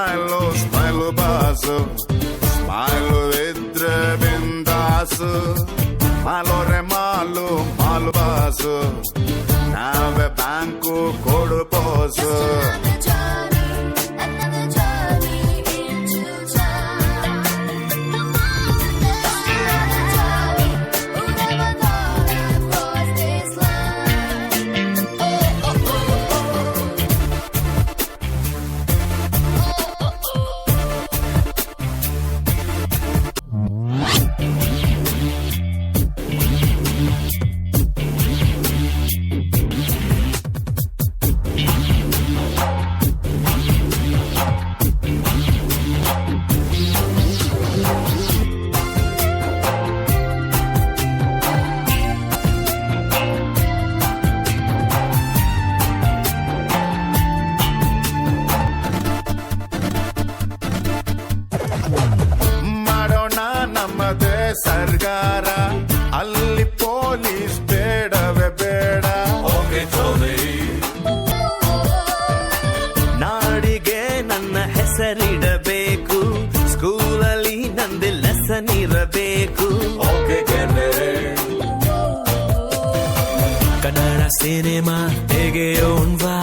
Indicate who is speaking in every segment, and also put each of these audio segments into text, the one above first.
Speaker 1: Smile boss, smile ಇದ್ರೆ ಬಿಂದಾಸು, ಮಾಲೋರೆ ಮಾಲು boss, ನಾವೇ bank ಕೊಡು ಪೋಸು. ನಮ್ಮದೇ ಸರ್ಕಾರ, ಅಲ್ಲಿ ಪೊಲೀಸ್ ಬೇಡವೇ ಬೇಡ.
Speaker 2: ನಾಡಿಗೆ ನನ್ನ ಹೆಸರಿಡಬೇಕು, ಸ್ಕೂಲಲ್ಲಿ ನಂದು ಲೆಸನ್ ಇರಬೇಕು. ಕನ್ನಡ ಸಿನಿಮಾ ತೆಗೆಯೋಣ್ವಾ,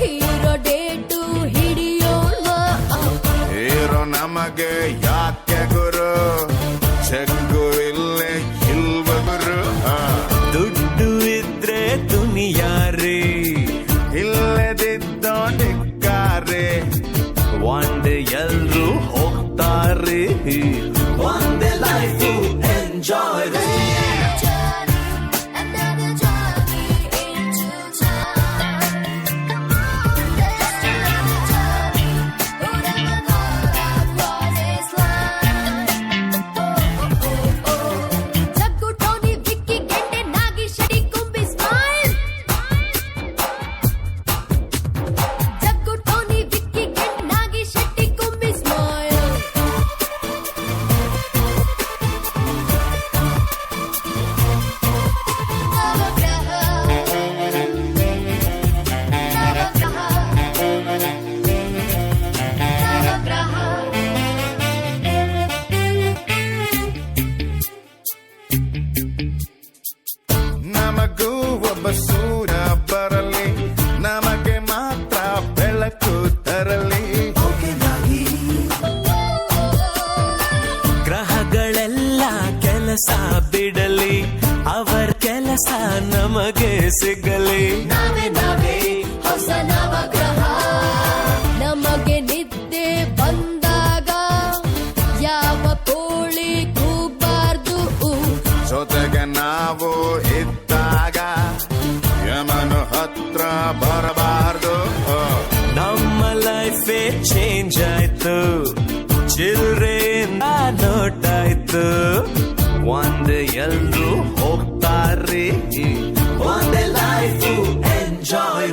Speaker 3: ಹೀರೋ ಡೇಟು ಹಿಡಿಯೋಣ್ವಾ.
Speaker 1: ಹೀರೋ ನಮಗೆ ಯಾಕೆ ಗುರು, ಚೆಕ್ಕು ಇಲ್ಲೇ ಇಲ್ವ ಗುರು.
Speaker 2: ದುಡ್ಡು ಇದ್ರೆ ದುನಿಯಾರಿ,
Speaker 1: ಇಲ್ಲದಿದ್ದೋ ನಿಕ್ಕಾರೆ.
Speaker 2: ಒಂದೇ ಎಲ್ರು ಹೋಗ್ತಾರೆ, ಒಂದೇ ಲೈಫ್ ಎಂಜಾಯ್.
Speaker 1: ನಮಗೂ ಒಬ್ಬ ಸೂರ್ಯ ಬರಲಿ, ನಮಗೆ ಮಾತ್ರ ಬೆಳಕು ತರಲಿ.
Speaker 2: ಗ್ರಹಗಳೆಲ್ಲ ಕೆಲಸ ಬಿಡಲಿ, ಅವರ ಕೆಲಸ ನಮಗೆ ಸಿಗಲಿ.
Speaker 3: ನಾವೇ ಹೊಸ ನವಗ್ರಹ, ನಮಗೆ ನಿದ್ದೆ ಬಂದಾಗ ಯಾವ ಕೋಳಿ ಕೂಬಾರ್ದು.
Speaker 1: ಜೊತೆಗೆ ನಾವು ಇದ್ದಾಗ ಯಮನು ಹತ್ರ ಬರಬಾರ್ದು.
Speaker 2: ನಮ್ಮ ಲೈಫೇ ಚೇಂಜ್ ಆಯ್ತು, ಚಿಲ್ರೆಯಿಂದ ನೋಟಾಯ್ತು. ಒಂದೇ ಎಲ್ರು ಹೋಗ್ತಾರೆ, ಒಂದೇ ಲೈಫ್ ಎಂಜಾಯ್.